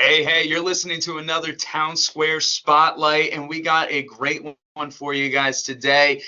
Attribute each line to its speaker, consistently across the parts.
Speaker 1: Hey, you're listening to another Townsquare Spotlight, and we got a great one for you guys today.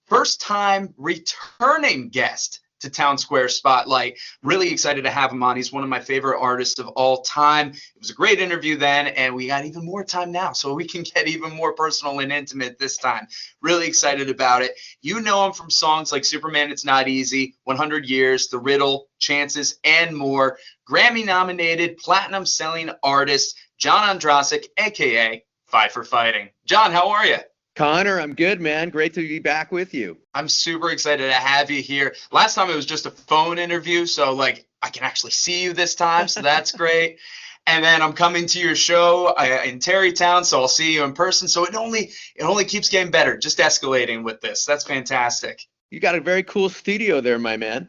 Speaker 1: First time returning guest to Townsquare Spotlight. Really excited to have him on. He's one of my favorite artists of all time. It was a great interview then, and we got even more time now, so we can get even more personal and intimate this time. Really excited about it. You know him from songs like Superman It's Not Easy, 100 Years, The Riddle, Chances, and more. Grammy-nominated, platinum-selling artist, John Ondrasik, a.k.a. Fight for Fighting. John, how are you?
Speaker 2: Connor, I'm good, man. Great to be back with you.
Speaker 1: I'm super excited to have you here. Last time it was just a phone interview, so I can actually see you this time, so that's great. And then I'm coming to your show in Tarrytown, so I'll see you in person. So it only keeps getting better, just escalating with this. That's fantastic.
Speaker 2: You got a very cool studio there, my man.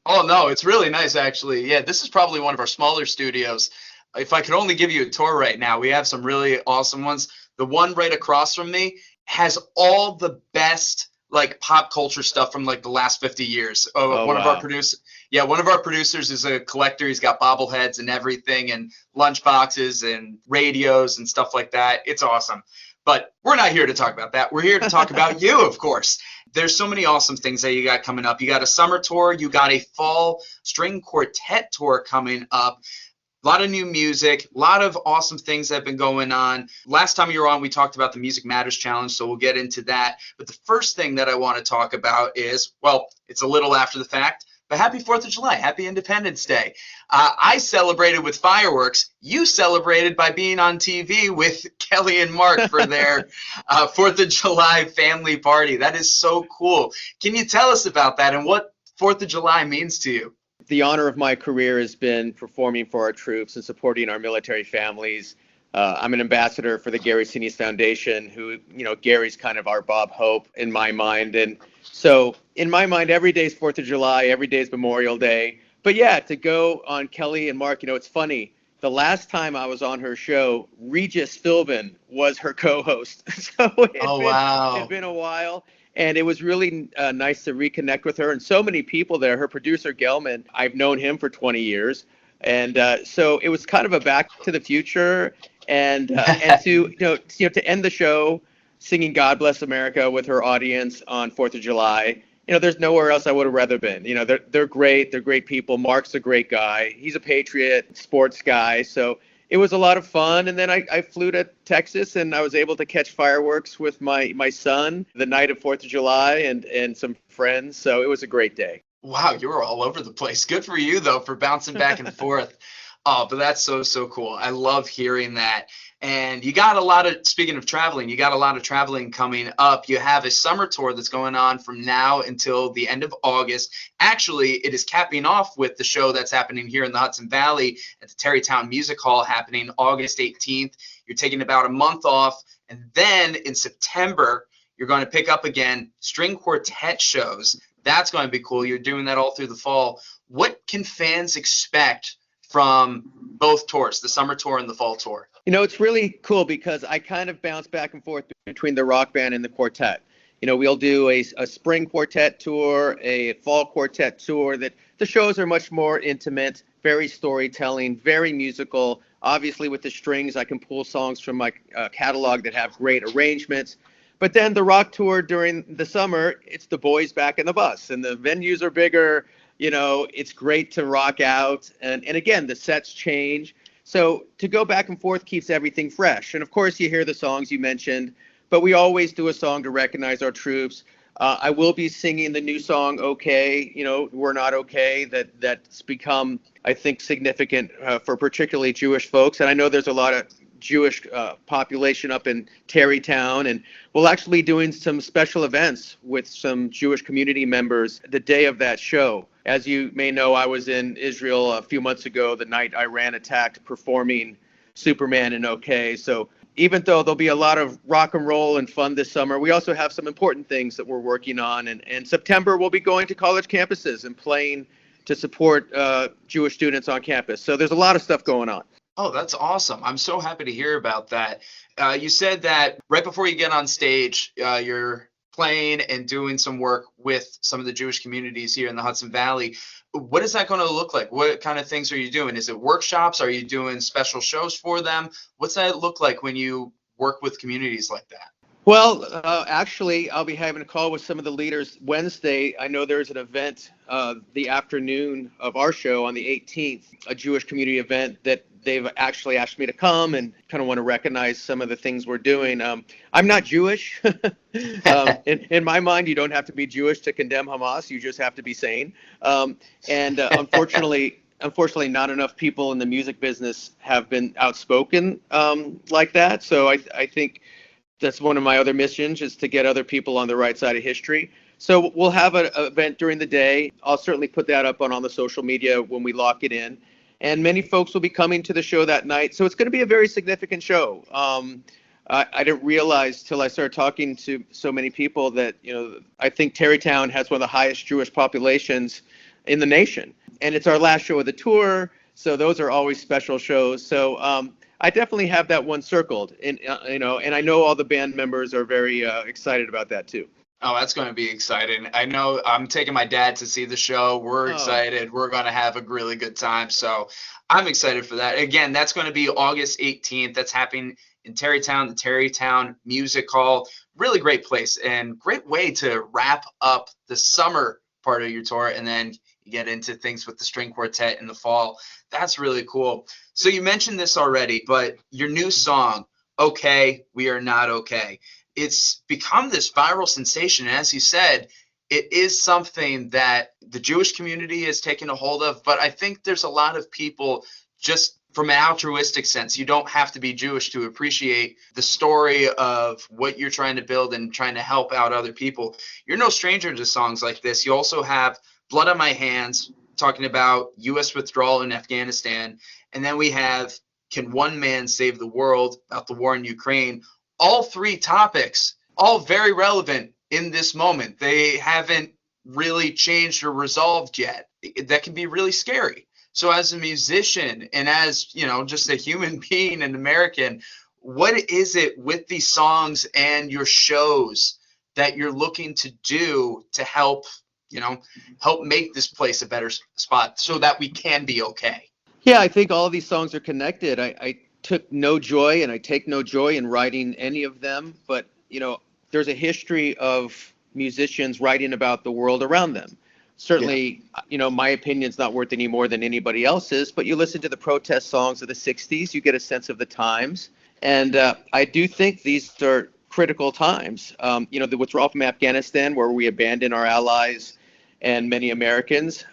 Speaker 1: Oh, no, it's really nice, actually. Yeah, this is probably one of our smaller studios. If I could only give you a tour right now, we have some really awesome ones. The one right across from me has all the best pop culture stuff from the last 50 years. One of our producers is a collector. He's got bobbleheads and everything and lunch boxes and radios and stuff like that. It's awesome. But we're not here to talk about that. We're here to talk about you, of course. There's so many awesome things that you got coming up. You got a summer tour. You got a fall string quartet tour coming up. A lot of new music, a lot of awesome things that have been going on. Last time you were on, we talked about the Music Matters Challenge, so we'll get into that. But the first thing that I want to talk about is, it's a little after the fact, but happy 4th of July, happy Independence Day. I celebrated with fireworks. You celebrated by being on TV with Kelly and Mark for their 4th of July family party. That is so cool. Can you tell us about that and what 4th of July means to you?
Speaker 2: The honor of my career has been performing for our troops and supporting our military families. I'm an ambassador for the Gary Sinise Foundation, who, Gary's kind of our Bob Hope in my mind. And so in my mind, every day is 4th of July, every day is Memorial Day. But yeah, to go on Kelly and Mark, it's funny. The last time I was on her show, Regis Philbin was her co-host. So it had been a while. And it was really nice to reconnect with her and so many people there. Her producer, Gelman, I've known him for 20 years. And so it was kind of a back to the future and to end the show singing God Bless America with her audience on 4th of July. There's nowhere else I would have rather been. They're great. They're great people. Mark's a great guy. He's a patriot, sports guy. So it was a lot of fun. And then I flew to Texas and I was able to catch fireworks with my son the night of 4th of July and some friends. So it was a great day.
Speaker 1: Wow, you were all over the place. Good for you, though, for bouncing back and forth. Oh, but that's so cool. I love hearing that. And you got speaking of traveling, you got a lot of traveling coming up. You have a summer tour that's going on from now until the end of August. Actually, it is capping off with the show that's happening here in the Hudson Valley at the Tarrytown Music Hall happening August 18th. You're taking about a month off. And then in September, you're going to pick up again string quartet shows. That's going to be cool. You're doing that all through the fall. What can fans expect from both tours, the summer tour and the fall tour?
Speaker 2: It's really cool because I kind of bounce back and forth between the rock band and the quartet. We'll do a spring quartet tour, a fall quartet tour. That the shows are much more intimate, very storytelling, very musical. Obviously, with the strings, I can pull songs from my catalog that have great arrangements. But then the rock tour during the summer, it's the boys back in the bus, and the venues are bigger. It's great to rock out. And again, the sets change. So to go back and forth keeps everything fresh. And of course, you hear the songs you mentioned, but we always do a song to recognize our troops. I will be singing the new song, Okay, We're Not Okay, that's become, I think, significant for particularly Jewish folks. And I know there's a lot of Jewish population up in Tarrytown, and we'll actually be doing some special events with some Jewish community members the day of that show. As you may know, I was in Israel a few months ago, the night Iran attacked, performing Superman and OK. So even though there'll be a lot of rock and roll and fun this summer, we also have some important things that we're working on. And in September, we'll be going to college campuses and playing to support Jewish students on campus. So there's a lot of stuff going on.
Speaker 1: Oh, that's awesome. I'm so happy to hear about that. You said that right before you get on stage, you're playing and doing some work with some of the Jewish communities here in the Hudson Valley. What is that going to look like? What kind of things are you doing? Is it workshops? Are you doing special shows for them? What's that look like when you work with communities like that?
Speaker 2: Well, actually, I'll be having a call with some of the leaders Wednesday. I know there's an event the afternoon of our show on the 18th, a Jewish community event that they've actually asked me to come and kind of want to recognize some of the things we're doing. I'm not Jewish. In my mind, you don't have to be Jewish to condemn Hamas. You just have to be sane. Unfortunately, not enough people in the music business have been outspoken like that. So I think that's one of my other missions, is to get other people on the right side of history. So we'll have an event during the day. I'll certainly put that up on all the social media when we lock it in. And many folks will be coming to the show that night. So it's going to be a very significant show. I didn't realize till I started talking to so many people that, I think Tarrytown has one of the highest Jewish populations in the nation. And it's our last show of the tour. So those are always special shows. So I definitely have that one circled, and and I know all the band members are very excited about that too.
Speaker 1: Oh, that's going to be exciting. I know I'm taking my dad to see the show. We're excited. We're going to have a really good time. So I'm excited for that. Again, that's going to be August 18th. That's happening in Tarrytown, the Tarrytown Music Hall. Really great place and great way to wrap up the summer part of your tour, and then you get into things with the string quartet in the fall. That's really cool. So you mentioned this already, but your new song, Okay, We Are Not Okay, it's become this viral sensation. And as you said, it is something that the Jewish community has taken a hold of, but I think there's a lot of people, just from an altruistic sense, you don't have to be Jewish to appreciate the story of what you're trying to build and trying to help out other people. You're no stranger to songs like this. You also have Blood on My Hands, talking about U.S. withdrawal in Afghanistan. And then we have Can One Man Save the World, about the war in Ukraine. All three topics, all very relevant in this moment. They haven't really changed or resolved yet. That can be really scary. So as a musician and as, just a human being, an American, what is it with these songs and your shows that you're looking to do to help make this place a better spot so that we can be okay?
Speaker 2: Yeah, I think all of these songs are connected. I took no joy, and I take no joy in writing any of them, but there's a history of musicians writing about the world around them. Certainly, my opinion's not worth any more than anybody else's, but you listen to the protest songs of the 60s, you get a sense of the times. And I do think these are critical times. The withdrawal from Afghanistan, where we abandon our allies and many Americans.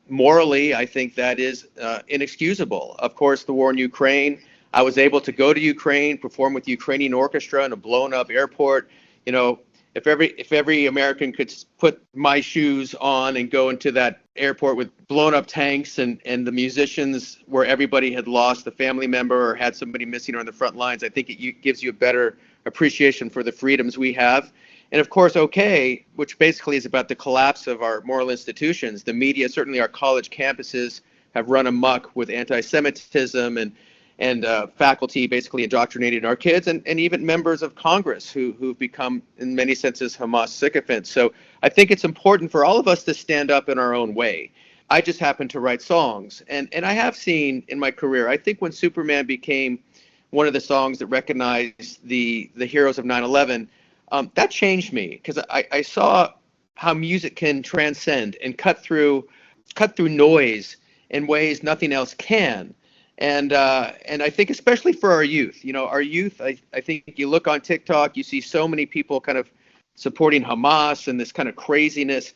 Speaker 2: Morally, I think that is inexcusable. Of course, the war in Ukraine, I was able to go to Ukraine, perform with the Ukrainian orchestra in a blown up airport. If every American could put my shoes on and go into that airport with blown up tanks and the musicians where everybody had lost a family member or had somebody missing on the front lines, I think it gives you a better appreciation for the freedoms we have. And of course, OK, which basically is about the collapse of our moral institutions. The media, certainly our college campuses, have run amok with anti-Semitism and faculty basically indoctrinating our kids, and even members of Congress who've become, in many senses, Hamas sycophants. So I think it's important for all of us to stand up in our own way. I just happen to write songs. And I have seen in my career, I think when Superman became one of the songs that recognized the heroes of 9/11, that changed me, because I saw how music can transcend and cut through noise in ways nothing else can. And I think especially for our youth, our youth, I think you look on TikTok, you see so many people kind of supporting Hamas and this kind of craziness.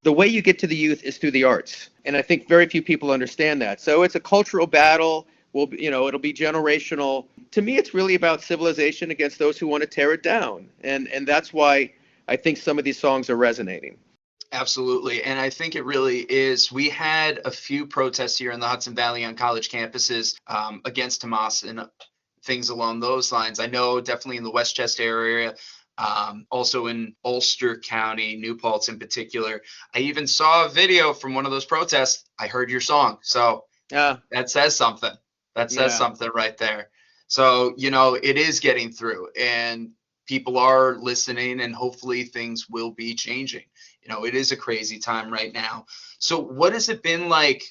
Speaker 2: The way you get to the youth is through the arts. And I think very few people understand that. So it's a cultural battle. It'll be generational. To me, it's really about civilization against those who want to tear it down. And that's why I think some of these songs are resonating.
Speaker 1: Absolutely. And I think it really is. We had a few protests here in the Hudson Valley on college campuses against Hamas and things along those lines. I know definitely in the Westchester area, also in Ulster County, New Paltz in particular. I even saw a video from one of those protests. I heard your song. So that says something. That says something right there. So, it is getting through. And people are listening, and hopefully things will be changing. It is a crazy time right now. So what has it been like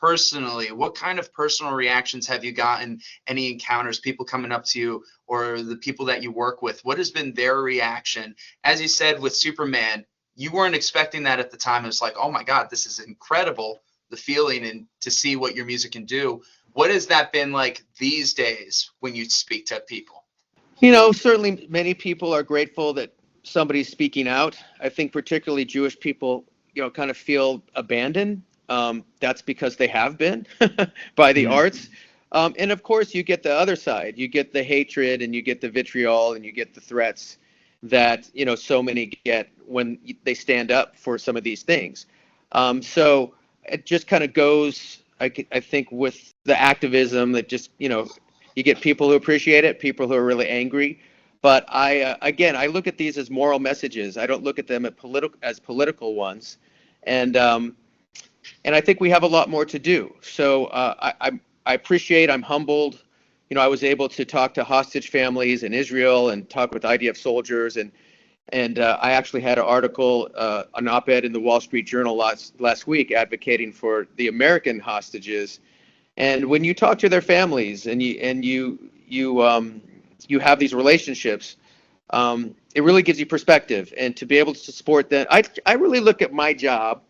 Speaker 1: personally? What kind of personal reactions have you gotten? Any encounters, people coming up to you, or the people that you work with? What has been their reaction? As you said with Superman, you weren't expecting that at the time. It's like, oh my God, this is incredible, the feeling and to see what your music can do. What has that been like these days when you speak to people?
Speaker 2: Certainly many people are grateful that somebody's speaking out. I think particularly Jewish people, kind of feel abandoned. That's because they have been by the arts. And of course, you get the other side. You get the hatred, and you get the vitriol, and you get the threats that, so many get when they stand up for some of these things. So it just kind of goes, I think, with the activism that just, you get people who appreciate it, people who are really angry. But I look at these as moral messages. I don't look at them as political ones. And I think we have a lot more to do. So I appreciate, I'm humbled. I was able to talk to hostage families in Israel and talk with IDF soldiers. And I actually had an article, an op-ed in the Wall Street Journal last week advocating for the American hostages. And when you talk to their families and you have these relationships, it really gives you perspective. And to be able to support them, I really look at my job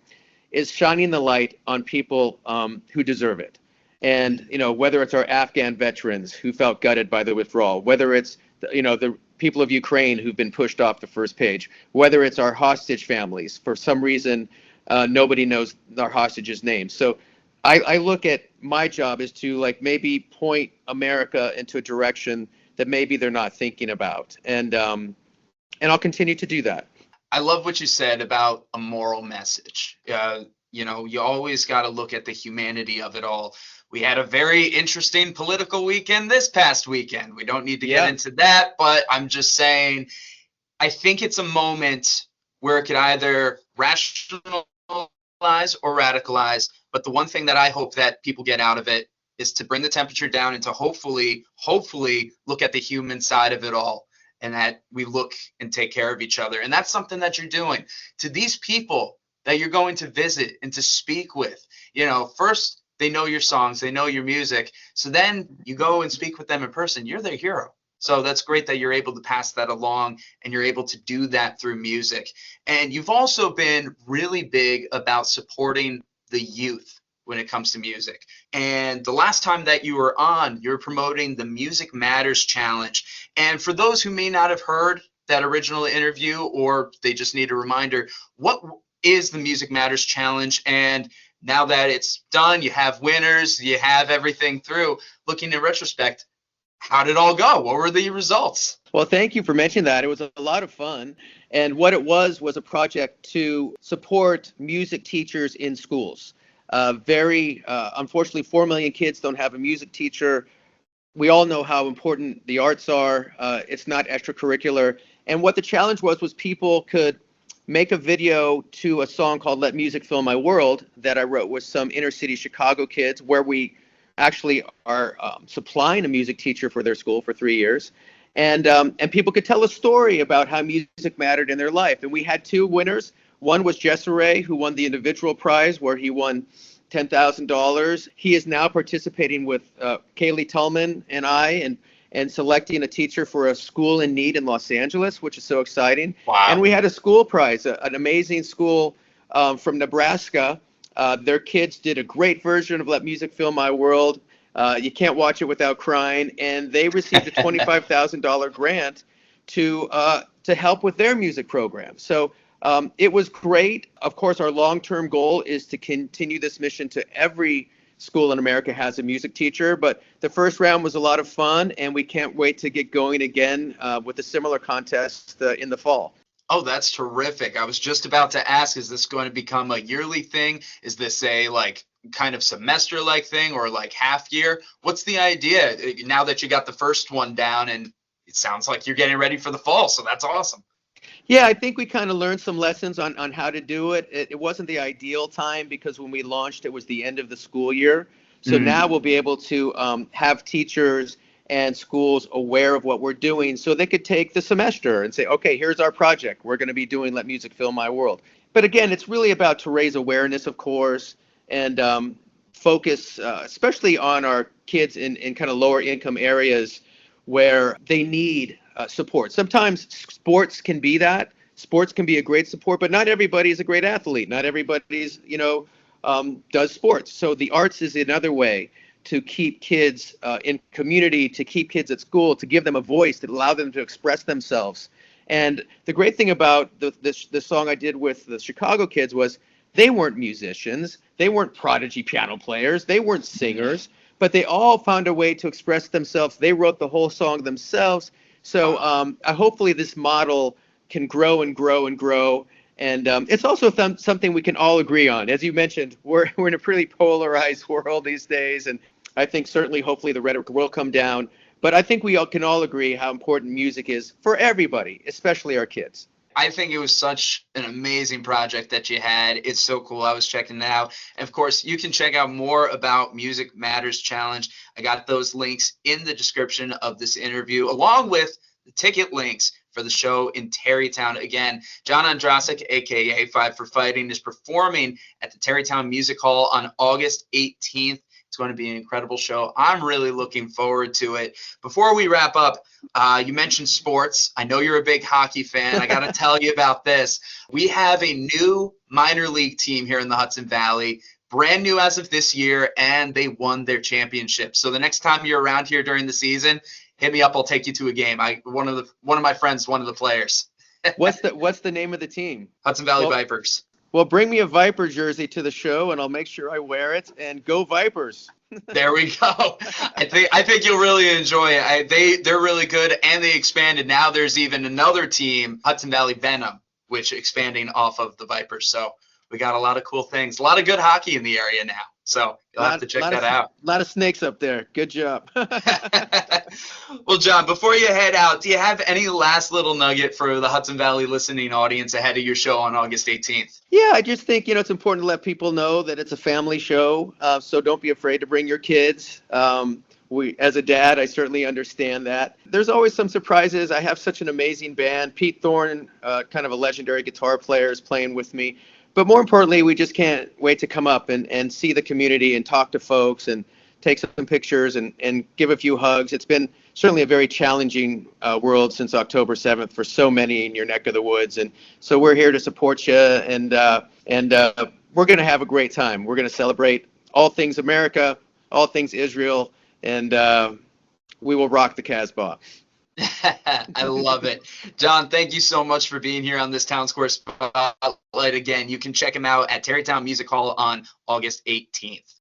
Speaker 2: is shining the light on people who deserve it. And, whether it's our Afghan veterans who felt gutted by the withdrawal, whether it's, the people of Ukraine who've been pushed off the first page, whether it's our hostage families, for some reason, nobody knows our hostages' names. So I look at my job is to maybe point America into a direction that maybe they're not thinking about. And I'll continue to do that.
Speaker 1: I love what you said about a moral message. You always got to look at the humanity of it all. We had a very interesting political weekend this past weekend. We don't need to get into that, but I'm just saying, I think it's a moment where it could either rationalize or radicalize. But the one thing that I hope that people get out of it is to bring the temperature down and to hopefully look at the human side of it all, and that we look and take care of each other. And that's something that you're doing to these people that you're going to visit and to speak with. First, they know your songs, they know your music. So then you go and speak with them in person. You're their hero. So that's great that you're able to pass that along, and you're able to do that through music. And you've also been really big about supporting the youth when it comes to music. And the last time that you were on, you were promoting the Music Matters Challenge. And for those who may not have heard that original interview, or they just need a reminder, what is the Music Matters Challenge? And now that it's done, you have winners, you have everything through. Looking in retrospect, how did it all go? What were the results?
Speaker 2: Well, thank you for mentioning that. It was a lot of fun. And what it was a project to support music teachers in schools. Unfortunately, 4 million kids don't have a music teacher. We all know how important the arts are. It's not extracurricular. And what the challenge was people could make a video to a song called Let Music Fill My World that I wrote with some inner city Chicago kids, where we actually are supplying a music teacher for their school for 3 years. And people could tell a story about how music mattered in their life. And we had 2 winners. One was Jessere, who won the individual prize, where he won $10,000. He is now participating with Kaylee Tullman and I, and selecting a teacher for a school in need in Los Angeles, which is so exciting.
Speaker 1: Wow.
Speaker 2: And we had a school prize, an amazing school from Nebraska. Their kids did a great version of Let Music Fill My World. You can't watch it without crying. And they received a $25,000 grant to help with their music program. So it was great. Of course, our long-term goal is to continue this mission to every school in America has a music teacher. But the first round was a lot of fun, and we can't wait to get going again with a similar contest in the fall.
Speaker 1: Oh, that's terrific. I was just about to ask, is this going to become a yearly thing? Is this a kind of semester-like thing, or half year? What's the idea now that you got the first one down, and it sounds like you're getting ready for the fall, so that's awesome.
Speaker 2: Yeah, I think we kind of learned some lessons on how to do it. It wasn't the ideal time, because when we launched, it was the end of the school year. So now we'll be able to have teachers and schools aware of what we're doing so they could take the semester and say, okay, here's our project. We're going to be doing Let Music Fill My World. But again, it's really about to raise awareness, of course, and focus, especially on our kids in kind of lower income areas where they need support. Sometimes sports can be that. Sports can be a great support, but not everybody is a great athlete. Not everybody's, does sports. So the arts is another way to keep kids in community, to keep kids at school, to give them a voice, to allow them to express themselves. And the great thing about the song I did with the Chicago kids was they weren't musicians, they weren't prodigy piano players, they weren't singers, but they all found a way to express themselves. They wrote the whole song themselves. So hopefully this model can grow and grow and grow. And it's also something we can all agree on. As you mentioned, we're in a pretty polarized world these days, and I think certainly, hopefully, the rhetoric will come down. But I think we all can all agree how important music is for everybody, especially our kids.
Speaker 1: I think it was such an amazing project that you had. It's so cool. I was checking it out. And of course, you can check out more about Music Matters Challenge. I got those links in the description of this interview, along with the ticket links for the show in Tarrytown. Again, John Ondrasik, aka Five for Fighting, is performing at the Tarrytown Music Hall on August 18th. It's going to be an incredible show. I'm really looking forward to it. Before we wrap up, you mentioned sports. I know you're a big hockey fan. I got to tell you about this. We have a new minor league team here in the Hudson Valley, brand new as of this year, and they won their championship. So the next time you're around here during the season, hit me up. I'll take you to a game. One of my friends, one of the players.
Speaker 2: What's the name of the team?
Speaker 1: Hudson Valley Vipers.
Speaker 2: Well, bring me a Viper jersey to the show, and I'll make sure I wear it. And go Vipers!
Speaker 1: There we go. I think you'll really enjoy it. They're really good, and they expanded. Now there's even another team, Hudson Valley Venom, which expanding off of the Vipers. So we got a lot of cool things. A lot of good hockey in the area now. So you'll have to check that out.
Speaker 2: A lot of snakes up there. Good job.
Speaker 1: Well, John, before you head out, do you have any last little nugget for the Hudson Valley listening audience ahead of your show on August 18th?
Speaker 2: Yeah, I just think, it's important to let people know that it's a family show. So don't be afraid to bring your kids. As a dad, I certainly understand that. There's always some surprises. I have such an amazing band. Pete Thorne, kind of a legendary guitar player, is playing with me. But more importantly, we just can't wait to come up and see the community and talk to folks and take some pictures and give a few hugs. It's been certainly a very challenging world since October 7th for so many in your neck of the woods. And so we're here to support you, and we're going to have a great time. We're going to celebrate all things America, all things Israel, and we will rock the Casbah.
Speaker 1: I love it. John, thank you so much for being here on this Townsquare Spotlight. Again, you can check him out at Tarrytown Music Hall on August 18th.